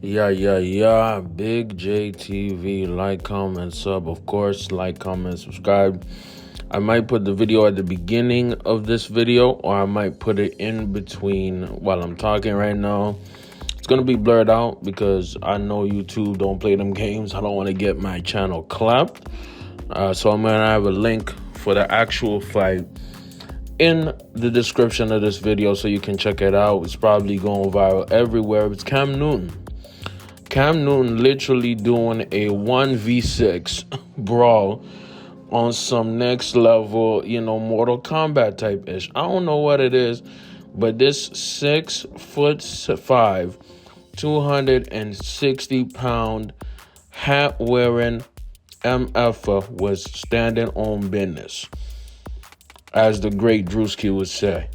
Yeah. Big JTV. Like, comment, sub. Of course, like, comment, subscribe. I might put the video at the beginning of this video, or I might put it in between while I'm talking right now. It's going to be blurred out because I know YouTube don't play them games. I don't want to get my channel clapped. So I'm going to have a link for the actual fight in the description of this video so you can check it out. It's probably going viral everywhere. It's Cam Newton literally doing a 1v6 brawl on some next level, Mortal Kombat type ish. I don't know what it is, but this 6'5", 260-pound hat wearing MFer was standing on business, as the great Drewski would say.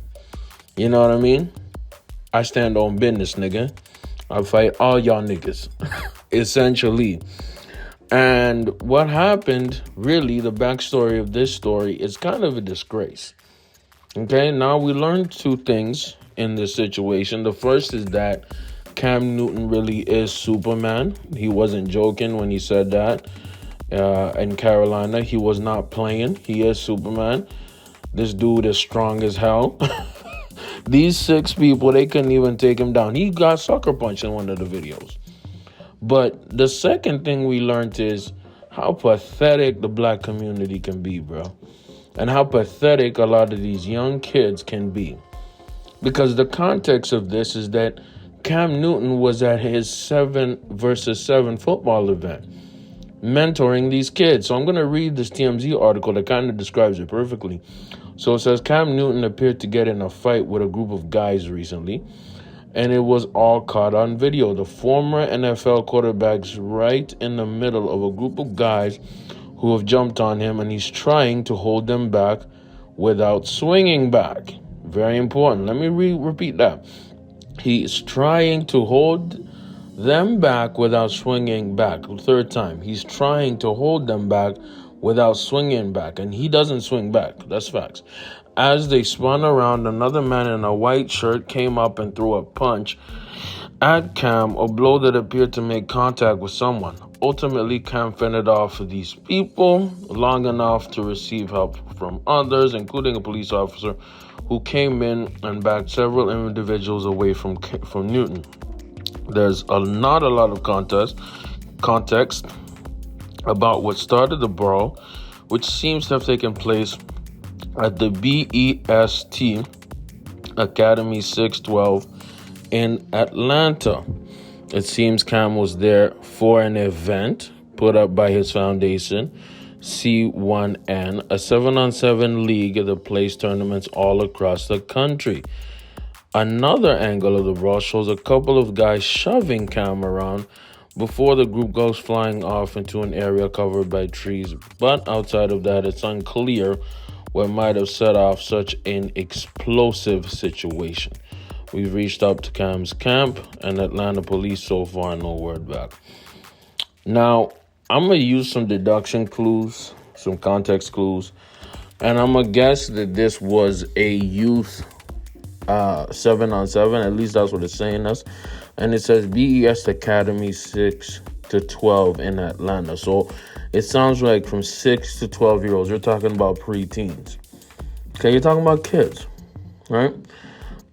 You know what I mean? I stand on business, nigga. I fight all y'all niggas, essentially. And what happened, really, the backstory of this story is kind of a disgrace. Okay, now we learned two things in this situation. The first is that Cam Newton really is Superman. He wasn't joking when he said that in Carolina. He was not playing. He is Superman. This dude is strong as hell. These 6 people, they couldn't even take him down. He got sucker punched in one of the videos. But the second thing we learned is how pathetic the black community can be, bro. And how pathetic a lot of these young kids can be. Because the context of this is that Cam Newton was at his 7 versus 7 football event, mentoring these kids. So I'm going to read this TMZ article that kind of describes it perfectly. So it says, Cam Newton appeared to get in a fight with a group of guys recently, and it was all caught on video. The former NFL quarterback's right in the middle of a group of guys who have jumped on him, and he's trying to hold them back without swinging back. Very important. Let me repeat that. He's trying to hold them back without swinging back. Third time. He's trying to hold them back without swinging back, and he doesn't swing back. That's facts. As they spun around, another man in a white shirt came up and threw a punch at Cam, a blow that appeared to make contact with someone. Ultimately, Cam fended off these people long enough to receive help from others, including a police officer who came in and backed several individuals away from Newton. There's not a lot of context about what started the brawl, which seems to have taken place at the BEST Academy 612 in Atlanta. It seems Cam was there for an event put up by his foundation, C1N, a 7-on-7 league that plays tournaments all across the country. Another angle of the brawl shows a couple of guys shoving Cam around before the group goes flying off into an area covered by trees. But outside of that, it's unclear what might have set off such an explosive situation. We've reached out to Cam's camp and Atlanta police. So far, no word back. Now, I'm going to use some deduction clues, some context clues, and I'm going to guess that this was a youth 7-on-7. At least that's what it's saying us. And it says BES Academy 6 to 12 in Atlanta. So it sounds like from 6 to 12-year-olds. You're talking about preteens. Okay, you're talking about kids, right?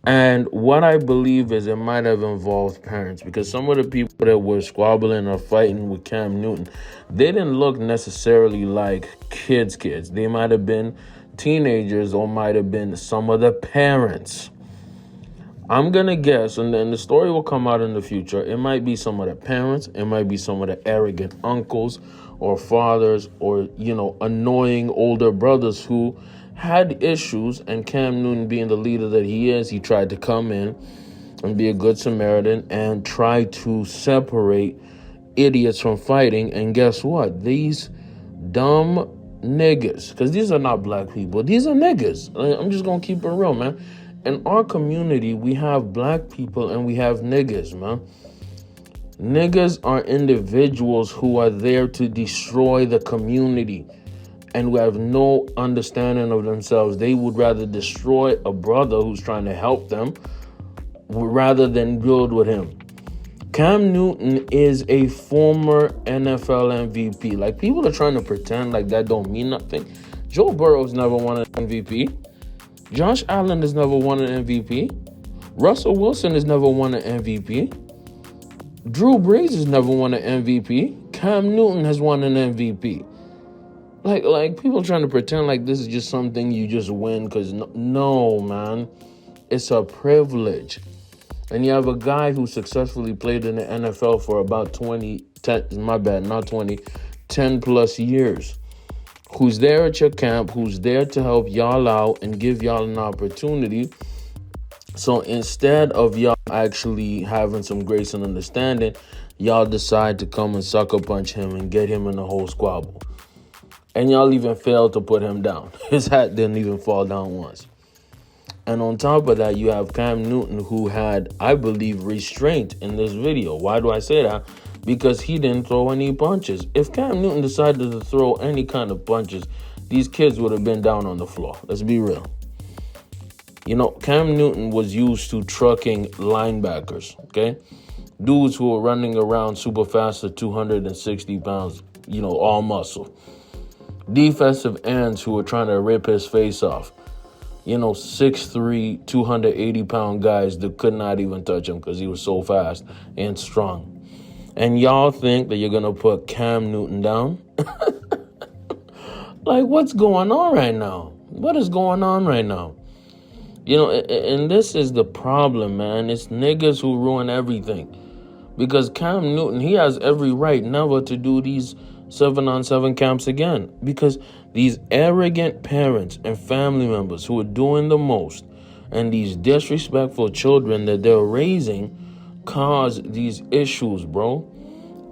And what I believe is it might have involved parents, because some of the people that were squabbling or fighting with Cam Newton, they didn't look necessarily like kids. They might have been teenagers or might have been some of the parents. I'm going to guess, and then the story will come out in the future, it might be some of the parents, it might be some of the arrogant uncles or fathers or, annoying older brothers who had issues, and Cam Newton, being the leader that he is, he tried to come in and be a good Samaritan and try to separate idiots from fighting. And guess what? These dumb niggas, because these are not black people, these are niggas. I'm just going to keep it real, man. In our community, we have black people and we have niggas, man. Niggas are individuals who are there to destroy the community and who have no understanding of themselves. They would rather destroy a brother who's trying to help them rather than build with him. Cam Newton is a former NFL MVP. Like, people are trying to pretend like that don't mean nothing. Joe Burrow's never won an MVP. Josh Allen has never won an MVP. Russell Wilson has never won an MVP. Drew Brees has never won an MVP. Cam Newton has won an MVP. Like people trying to pretend like this is just something you just win because no, man. It's a privilege. And you have a guy who successfully played in the NFL for about 10 plus years. Who's there at your camp, who's there to help y'all out and give y'all an opportunity. So instead of y'all actually having some grace and understanding, y'all decide to come and sucker punch him and get him in a whole squabble. And y'all even failed to put him down. His hat didn't even fall down once. And on top of that, you have Cam Newton, who had, I believe, restraint in this video. Why do I say that? Because he didn't throw any punches. If Cam Newton decided to throw any kind of punches, these kids would have been down on the floor. Let's be real. You know, Cam Newton was used to trucking linebackers, okay? Dudes who were running around super fast at 260 pounds, you know, all muscle. Defensive ends who were trying to rip his face off. You know, 6'3", 280-pound guys that could not even touch him because he was so fast and strong. And y'all think that you're going to put Cam Newton down? Like, what's going on right now? What is going on right now? You know, and this is the problem, man. It's niggas who ruin everything. Because Cam Newton, he has every right never to do these 7-on-7 camps again. Because these arrogant parents and family members who are doing the most and these disrespectful children that they're raising cause these issues, bro.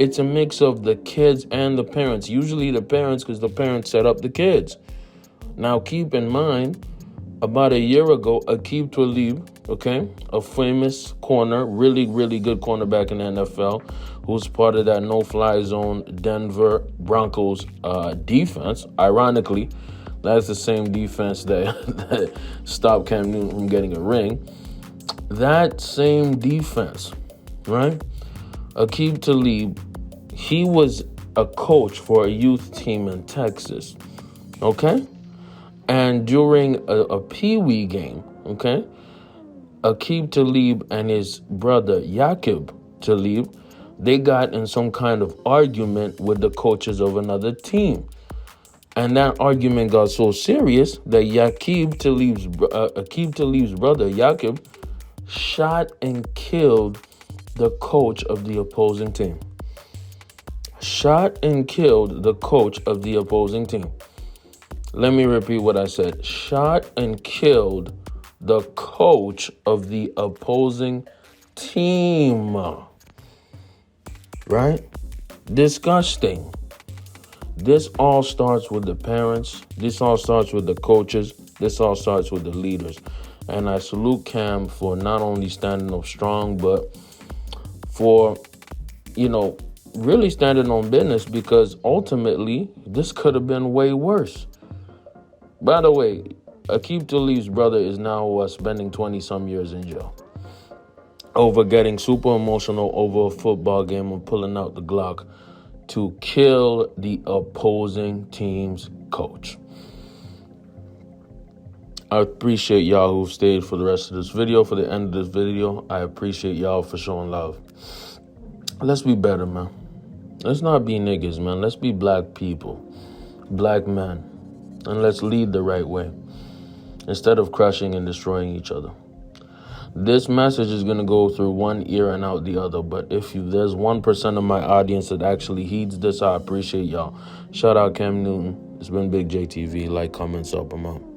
It's a mix of the kids and the parents. Usually the parents, because the parents set up the kids. Now, keep in mind, about a year ago, Aqib Talib, okay, a famous corner, really, really good cornerback in the NFL, who's part of that no-fly zone Denver Broncos defense. Ironically, that's the same defense that stopped Cam Newton from getting a ring. That same defense, right? Aqib Talib, he was a coach for a youth team in Texas, okay? And during a Pee-wee game, okay, Aqib Talib and his brother Yaqib Talib, they got in some kind of argument with the coaches of another team. And that argument got so serious that Aqib Talib's brother Yaqib shot and killed the coach of the opposing team. Shot and killed the coach of the opposing team. Let me repeat what I said. Shot and killed the coach of the opposing team. Right? Disgusting. This all starts with the parents. This all starts with the coaches. This all starts with the leaders. And I salute Cam for not only standing up strong, but for, you know, really standing on business, because ultimately this could have been way worse. By the way, Aqib Talib's brother is now spending 20-some years in jail over getting super emotional over a football game and pulling out the Glock to kill the opposing team's coach. I appreciate y'all who stayed for the rest of this video, for the end of this video. I appreciate y'all for showing love. Let's be better, man. Let's not be niggas, man. Let's be black people, black men. And let's lead the right way instead of crushing and destroying each other. This message is going to go through one ear and out the other. But if there's 1% of my audience that actually heeds this, I appreciate y'all. Shout out Cam Newton. It's been Big JTV. Like, comment, sub, I'm out.